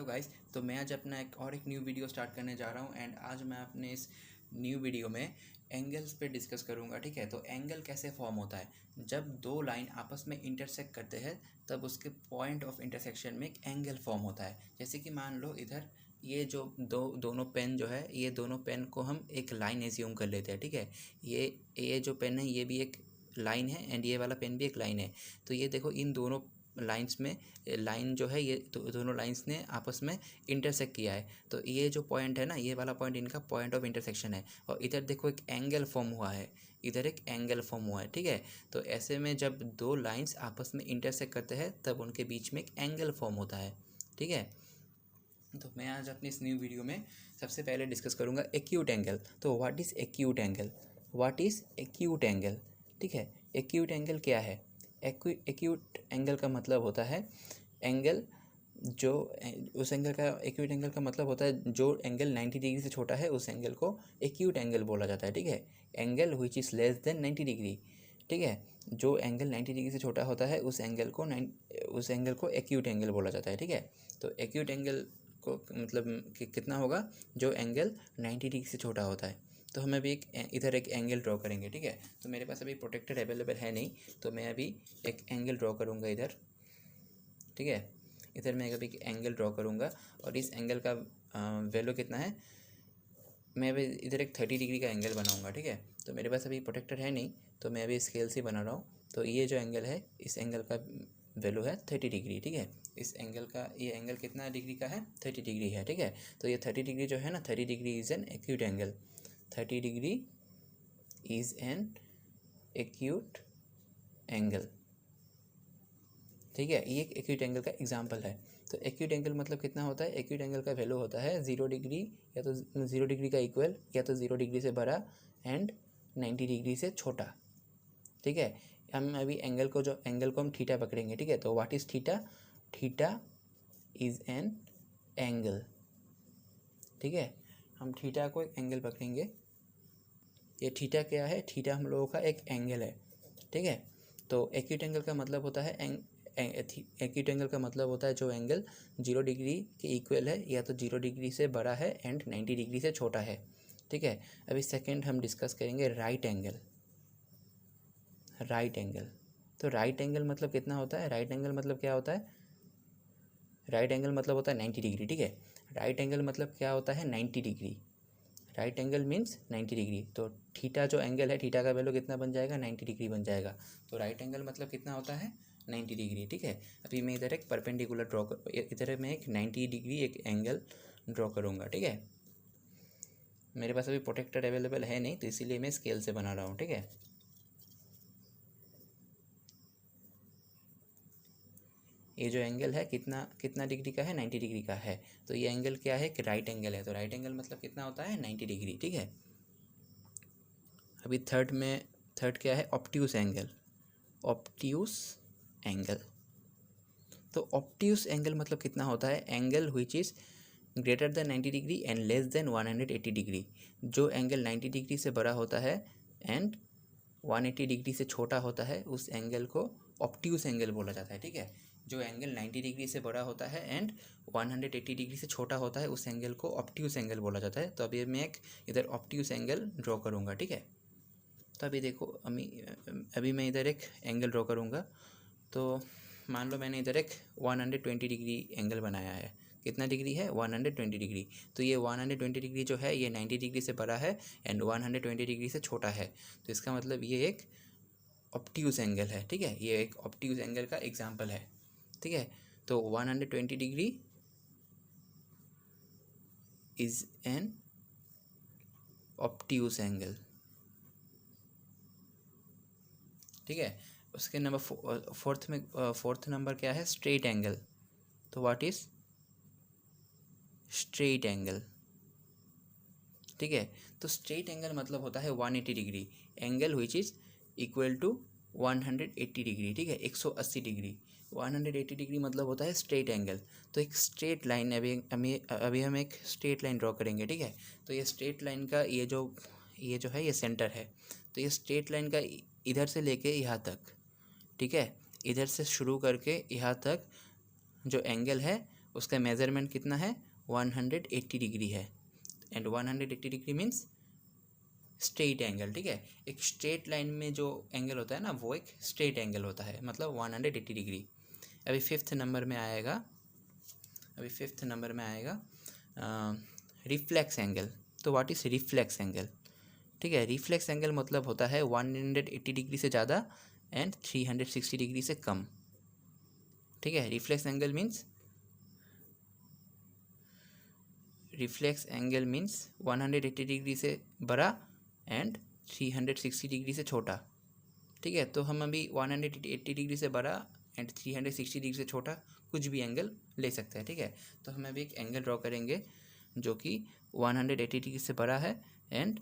Hello guys. तो मैं आज अपना एक न्यू वीडियो स्टार्ट करने जा रहा हूँ एंड आज मैं अपने इस न्यू वीडियो में एंगल्स पे डिस्कस करूँगा। ठीक है, तो एंगल कैसे फॉर्म होता है? जब दो लाइन आपस में इंटरसेक्ट करते हैं तब उसके पॉइंट ऑफ इंटरसेक्शन में एक एंगल फॉर्म होता है। जैसे कि मान लो इधर ये जो दोनों पेन जो है, ये दोनों पेन को हम एक लाइन एज्यूम कर लेते हैं। ठीक है, ये जो पेन है ये भी एक लाइन है एंड ये वाला पेन भी एक लाइन है। तो ये देखो, इन दोनों लाइंस में लाइन जो है ये दोनों लाइंस ने आपस में इंटरसेक्ट किया है। तो ये जो पॉइंट है ना, ये वाला पॉइंट इनका पॉइंट ऑफ इंटरसेक्शन है। और इधर देखो एक एंगल फॉर्म हुआ है, इधर एक एंगल फॉर्म हुआ है। ठीक है, तो ऐसे में जब दो लाइंस आपस में इंटरसेक्ट करते हैं तब उनके बीच में एक एंगल फॉर्म होता है। ठीक है, तो मैं आज अपनी इस न्यू वीडियो में सबसे पहले डिस्कस करूँगा एक्यूट एंगल। तो what is acute angle? What is acute angle? ठीक है, एक्यूट एंगल क्या है? एक्यूट एंगल का मतलब होता है एंगल जो उस एंगल का एक्यूट एंगल का मतलब होता है जो एंगल 90 डिग्री से छोटा है, उस एंगल को एक्यूट एंगल बोला जाता है। ठीक है, angle which is less than 90 degree. ठीक है, जो एंगल 90 डिग्री से छोटा होता है उस एंगल को एक्यूट एंगल बोला जाता है। ठीक है, तो एक्यूट एंगल को मतलब कि कितना होगा? जो एंगल 90 डिग्री से छोटा होता है। तो हम अभी इधर एक एंगल ड्रॉ करेंगे। ठीक है, तो मेरे पास अभी प्रोटेक्टर अवेलेबल है नहीं, तो मैं अभी एक एंगल ड्रॉ करूँगा इधर। ठीक है, इधर मैं अभी एक एंगल ड्रॉ करूँगा और इस एंगल का वैल्यू कितना है? मैं अभी इधर एक 30 डिग्री का एंगल बनाऊँगा। ठीक है, तो मेरे पास अभी प्रोटेक्टर है नहीं, तो मैं अभी स्केल से बना रहा हूँ। तो ये जो एंगल है, इस एंगल का वैल्यू है 30 डिग्री। ठीक है, इस एंगल का ये एंगल कितना डिग्री का है? 30 डिग्री है। ठीक है, तो ये 30 डिग्री जो है ना, 30 degree is an acute angle. 30 degree is an acute angle. ठीक है, ये एक एक्यूट एंगल का एग्जांपल है। तो एक्यूट एंगल मतलब कितना होता है? एक्यूट एंगल का वैल्यू होता है 0 डिग्री, या तो 0 डिग्री का इक्वल, या तो 0 डिग्री से बड़ा एंड 90 डिग्री से छोटा। ठीक है, हम अभी एंगल को हम थीटा पकड़ेंगे। ठीक है, तो what is theta? Theta is an angle. ठीक है, हम थीटा को एक एंगल पकड़ेंगे। ये थीटा क्या है? थीटा हम लोगों का एक एंगल है। ठीक है, तो एक्यूट एंगल का मतलब होता है एक्यूट एंगल का मतलब होता है जो एंगल 0 डिग्री के इक्वल है, या तो 0 डिग्री से बड़ा है एंड 90 डिग्री से छोटा है। ठीक है, अभी सेकंड हम डिस्कस करेंगे राइट एंगल। राइट एंगल, तो राइट एंगल मतलब कितना होता है? राइट एंगल मतलब क्या होता है? राइट एंगल मतलब होता है 90 डिग्री। ठीक है, राइट एंगल मतलब क्या होता है? 90 degree. Right angle means 90 degree. तो थीटा जो एंगल है, थीटा का वैल्यू कितना बन जाएगा? 90 डिग्री बन जाएगा। तो राइट एंगल मतलब कितना होता है? 90 डिग्री। ठीक है, अभी मैं इधर एक परपेंडिकुलर इधर मैं एक 90 डिग्री एक एंगल ड्रॉ करूँगा। ठीक है, मेरे पास अभी प्रोटेक्टर अवेलेबल है नहीं, तो इसीलिए मैं स्केल से बना रहा हूँ। ठीक है, ये जो एंगल है कितना कितना डिग्री का है? 90 डिग्री का है। तो ये एंगल क्या है? कि राइट एंगल है। तो राइट एंगल मतलब कितना होता है? 90 डिग्री। ठीक है, अभी थर्ड क्या है? Obtuse angle. ऑब्ट्यूस एंगल, तो ऑब्ट्यूस एंगल मतलब कितना होता है? Angle which is greater than 90 degree and less than 180 degree. जो एंगल 90 डिग्री से बड़ा होता है एंड 180 डिग्री से छोटा होता है, उस एंगल को ऑब्ट्यूस एंगल बोला जाता है। ठीक है, जो एंगल 90 डिग्री से बड़ा होता है एंड 180 डिग्री से छोटा होता है, उस एंगल को ऑब्ट्यूस एंगल बोला जाता है। तो अभी मैं एक इधर ऑब्ट्यूस एंगल ड्रॉ करूँगा। ठीक है, तो अभी देखो, अभी मैं इधर एक एंगल ड्रॉ करूँगा। तो मान लो मैंने इधर एक 120 डिग्री एंगल बनाया है। कितना डिग्री है? 120 डिग्री। तो ये 120 डिग्री जो है ये 90 डिग्री से बड़ा है एंड 120 डिग्री से छोटा है। तो इसका मतलब ये एक ऑब्ट्यूस एंगल है। ठीक है, ये एक ऑब्ट्यूस एंगल का एग्जांपल है। ठीक है, तो 120 degree is an obtuse angle. ठीक है, उसके नंबर फोर्थ नंबर क्या है? Straight angle. तो व्हाट इज स्ट्रेट एंगल? ठीक है, तो स्ट्रेट एंगल मतलब होता है 180 degree, angle which is equal to 180 degree. ठीक है, 180 डिग्री। 180 डिग्री मतलब होता है स्ट्रेट एंगल। तो एक स्ट्रेट लाइन, अभी हम एक स्ट्रेट लाइन ड्रॉ करेंगे। ठीक है, तो ये स्ट्रेट लाइन का ये जो है ये सेंटर है। तो ये स्ट्रेट लाइन का इधर से लेके यहाँ तक, ठीक है, इधर से शुरू करके यहाँ तक जो एंगल है उसका मेज़रमेंट कितना है, 180 डिग्री है। And 180 degree means straight angle, ठीक है। एक स्ट्रेट लाइन में जो एंगल होता है ना, वो एक स्ट्रेट एंगल होता है, मतलब 180 डिग्री। अभी फिफ्थ नंबर में आएगा रिफ्लेक्स एंगल। तो व्हाट इज़ रिफ्लेक्स एंगल, ठीक है। रिफ्लेक्स एंगल मतलब होता है 180 डिग्री से ज़्यादा एंड 360 डिग्री से कम, ठीक है। रिफ्लेक्स एंगल मीन्स 180 डिग्री से बड़ा एंड 360 डिग्री से छोटा, ठीक है। तो हम अभी 180 डिग्री से बड़ा एंड 360 डिग्री से छोटा कुछ भी एंगल ले सकते हैं, ठीक है। तो हम अभी एक एंगल ड्रॉ करेंगे जो कि 180 डिग्री से बड़ा है एंड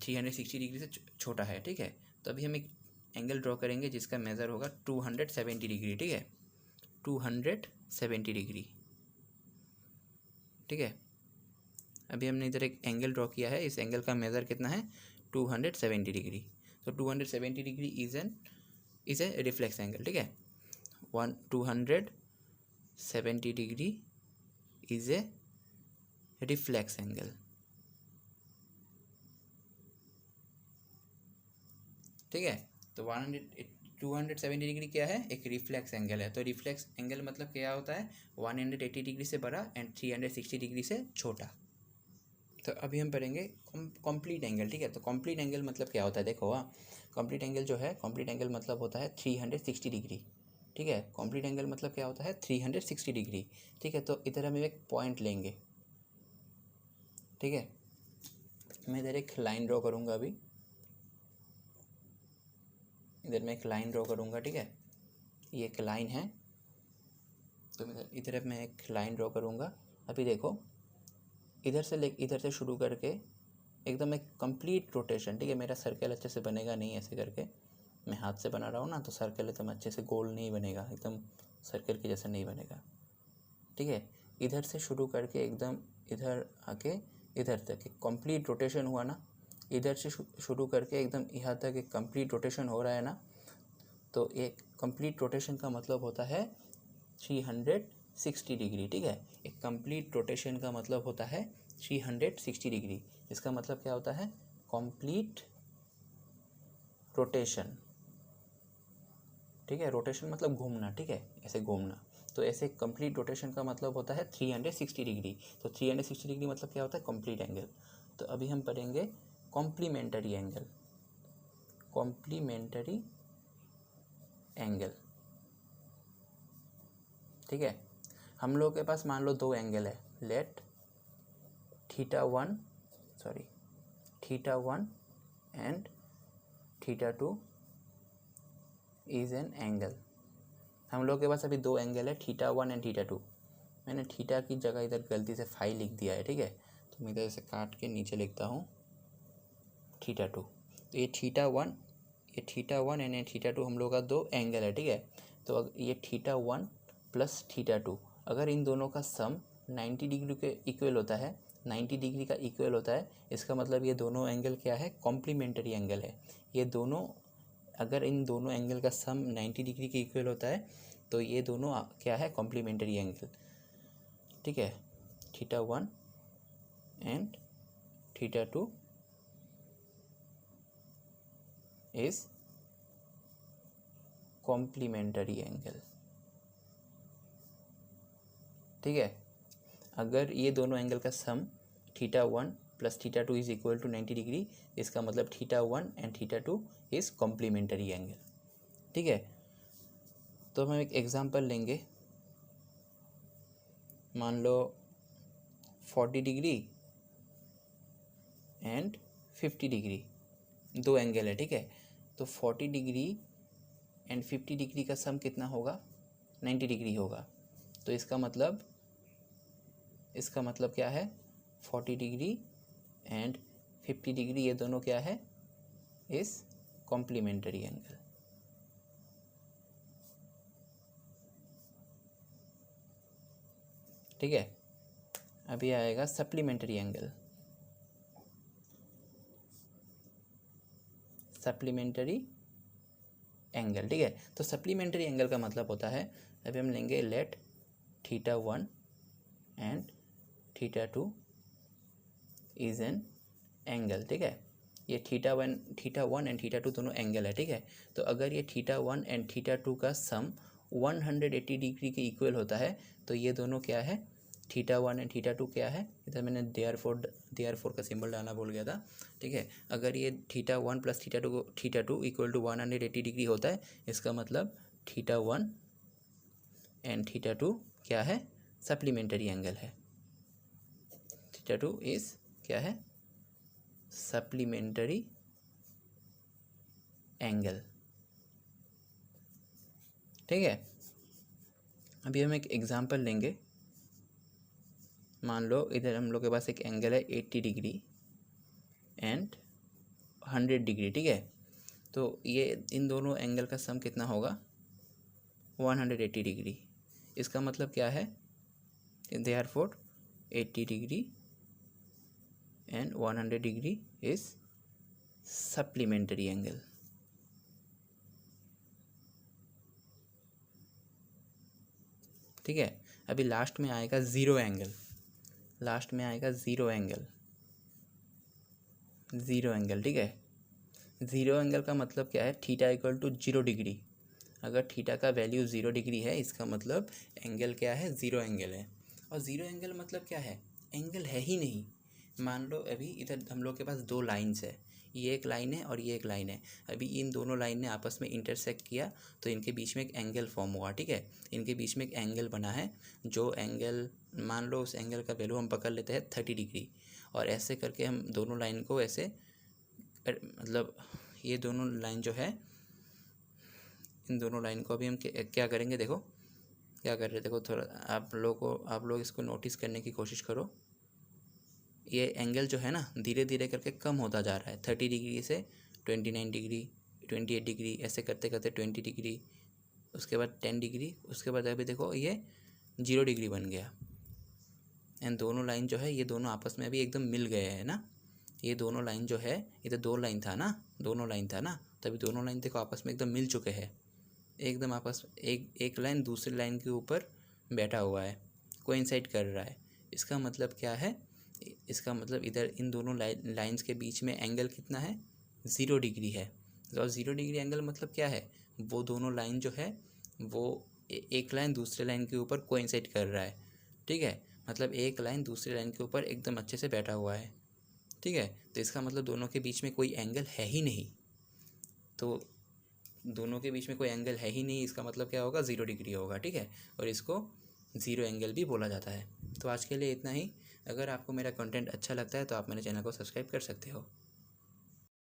360 डिग्री से छोटा है, ठीक है। तो अभी हम एक एंगल ड्रॉ करेंगे जिसका मेज़र होगा 270 डिग्री, ठीक है, 270 डिग्री, ठीक है। अभी हमने इधर एक एंगल ड्रॉ किया है, इस एंगल का मेज़र कितना है, 270 डिग्री। तो 270 degree is a reflex angle, ठीक है। 270 degree is a reflex angle, ठीक है। तो 270 डिग्री क्या है, एक रिफ्लेक्स एंगल है। तो रिफ्लेक्स एंगल मतलब क्या होता है, 180 डिग्री से बड़ा एंड 360 डिग्री से छोटा। तो अभी हम पढ़ेंगे कंप्लीट एंगल, ठीक है। तो कंप्लीट एंगल मतलब क्या होता है, देखो कंप्लीट एंगल जो है, कंप्लीट एंगल मतलब होता है 360 डिग्री, ठीक है। कंप्लीट एंगल मतलब क्या होता है, 360 डिग्री, ठीक है। तो इधर हम एक पॉइंट लेंगे, ठीक है। मैं इधर एक लाइन ड्रॉ करूँगा अभी, इधर मैं एक लाइन ड्रॉ करूँगा, ठीक है। ये एक लाइन है, तो इधर मैं एक लाइन ड्रॉ करूँगा। अभी देखो इधर से शुरू करके एकदम एक कंप्लीट रोटेशन, ठीक है। मेरा सर्कल अच्छे से बनेगा नहीं, ऐसे करके मैं हाथ से बना रहा हूँ ना, तो सर्कल एकदम अच्छे से गोल नहीं बनेगा, एकदम सर्कल के जैसा नहीं बनेगा, ठीक है। इधर से शुरू करके एकदम इधर आके इधर तक एक कंप्लीट रोटेशन हुआ ना, इधर से शुरू करके एकदम यहाँ तक एक कंप्लीट रोटेशन हो रहा है ना। तो एक कंप्लीट रोटेशन का मतलब होता है 360 डिग्री, ठीक है। एक कंप्लीट रोटेशन का मतलब होता है 360 डिग्री। इसका मतलब क्या होता है, कंप्लीट रोटेशन, ठीक है। रोटेशन मतलब घूमना, ठीक है, ऐसे घूमना। तो ऐसे कंप्लीट रोटेशन का मतलब होता है 360 डिग्री। तो 360 डिग्री मतलब क्या होता है, कंप्लीट एंगल। तो अभी हम पढ़ेंगे कॉम्प्लीमेंटरी एंगल, कॉम्प्लीमेंटरी एंगल, ठीक है। हम लोग के पास मान लो दो एंगल है, let θ1 and θ2 is an angle. हम लोग के पास अभी दो एंगल है, θ1 एंड θ2। मैंने थीटा की जगह इधर गलती से 5 लिख दिया है, ठीक है। तो मैं इधर से काट के नीचे लिखता हूँ θ2। तो ये θ1 एंड ये θ2 हम लोग का दो एंगल है, ठीक है। तो ये θ1 प्लस θ2, अगर इन दोनों का सम 90 डिग्री के इक्वल होता है, 90 डिग्री का इक्वल होता है, इसका मतलब ये दोनों एंगल क्या है, कॉम्प्लीमेंटरी एंगल है। ये दोनों, अगर इन दोनों एंगल का सम 90 डिग्री के इक्वल होता है, तो ये दोनों क्या है, कॉम्प्लीमेंटरी एंगल, ठीक है। θ1 एंड θ2 इज कॉम्प्लीमेंटरी एंगल, ठीक है। अगर ये दोनों एंगल का sum θ1 plus θ2 is equal to 90 degree, इसका मतलब θ1 एंड θ2 इज कॉम्प्लीमेंटरी एंगल, ठीक है। तो हम एक एग्जांपल लेंगे, मान लो 40 डिग्री एंड 50 डिग्री दो एंगल है, ठीक है। तो 40 डिग्री एंड 50 डिग्री का सम कितना होगा, 90 डिग्री होगा। तो इसका मतलब क्या है, 40 डिग्री एंड 50 डिग्री ये दोनों क्या है, इस कॉम्प्लीमेंटरी एंगल, ठीक है। अभी आएगा सप्लीमेंट्री एंगल, सप्लीमेंट्री एंगल, ठीक है। तो सप्लीमेंट्री एंगल का मतलब होता है, अभी हम लेंगे let θ1 and θ2 is an angle, ठीक है। ये θ1 एंड θ2 दोनों एंगल है, ठीक है। तो अगर ये θ1 एंड θ2 का सम 180 डिग्री के इक्वल होता है तो ये दोनों क्या है, θ1 एंड θ2 क्या है, इधर मैंने देयरफॉर का सिंबल डालना भूल गया था, ठीक है। अगर ये θ1 प्लस θ2 इक्वल टू 180 डिग्री होता है, इसका मतलब θ1 एंड θ2 क्या है, सप्लीमेंट्री एंगल है। θ2 इज़ क्या है, सप्लीमेंट्री एंगल, ठीक है। अभी हम एक एग्जांपल लेंगे। मान लो इधर हम लोग के पास एक एंगल है 80 डिग्री एंड 100 डिग्री, ठीक है। तो ये इन दोनों एंगल का सम कितना होगा, 180 डिग्री। इसका मतलब क्या है, therefore 80 degree and 100 degree is supplementary angle, ठीक है। अभी लास्ट में आएगा ज़ीरो एंगल, लास्ट में आएगा ज़ीरो एंगल, ठीक है। ज़ीरो एंगल का मतलब क्या है, थीटा इक्वल टू 0 डिग्री। अगर थीटा का वैल्यू 0 डिग्री है, इसका मतलब एंगल क्या है, ज़ीरो एंगल है। और ज़ीरो एंगल मतलब क्या है, एंगल है ही नहीं। मान लो अभी इधर हम लोग के पास दो लाइन्स है, ये एक लाइन है और ये एक लाइन है। अभी इन दोनों लाइन ने आपस में इंटरसेक्ट किया तो इनके बीच में एक एंगल फॉर्म हुआ, ठीक है। इनके बीच में एक एंगल बना है, जो एंगल मान लो उस एंगल का वैल्यू हम पकड़ लेते हैं 30 डिग्री। और ऐसे करके हम दोनों लाइन को ऐसे मतलब ये दोनों लाइन जो है, इन दोनों लाइन को अभी हम क्या करेंगे, देखो क्या कर रहे, देखो थोड़ा आप लोग इसको नोटिस करने की कोशिश करो। ये एंगल जो है ना धीरे धीरे करके कम होता जा रहा है, 30 डिग्री से 29 डिग्री, 28 डिग्री, ऐसे करते करते 20 डिग्री, उसके बाद 10 डिग्री, उसके बाद अभी देखो ये 0 डिग्री बन गया। एंड दोनों लाइन जो है ये दोनों आपस में अभी एकदम मिल गए हैं ना। ये दोनों लाइन जो है, ये तो दोनों लाइन था ना, तभी दोनों लाइन देखो आपस में एकदम मिल चुके हैं, एकदम आपस एक लाइन दूसरी लाइन के ऊपर बैठा हुआ है, कोइंसाइड कर रहा है। इसका मतलब क्या है, इसका मतलब इधर इन दोनों लाइंस के बीच में एंगल कितना है, 0 डिग्री है। और 0 डिग्री एंगल मतलब क्या है, वो दोनों लाइन जो है वो एक लाइन दूसरे लाइन के ऊपर कोइंसाइड कर रहा है, ठीक है। मतलब एक लाइन दूसरी लाइन के ऊपर एकदम अच्छे से बैठा हुआ है, ठीक है। तो इसका मतलब दोनों के बीच में कोई एंगल है ही नहीं। तो दोनों के बीच में कोई एंगल है ही नहीं, इसका मतलब क्या होगा, 0 डिग्री होगा, ठीक है। और इसको ज़ीरो एंगल भी बोला जाता है। तो आज के लिए इतना ही। अगर आपको मेरा कंटेंट अच्छा लगता है तो आप मेरे चैनल को सब्सक्राइब कर सकते हो।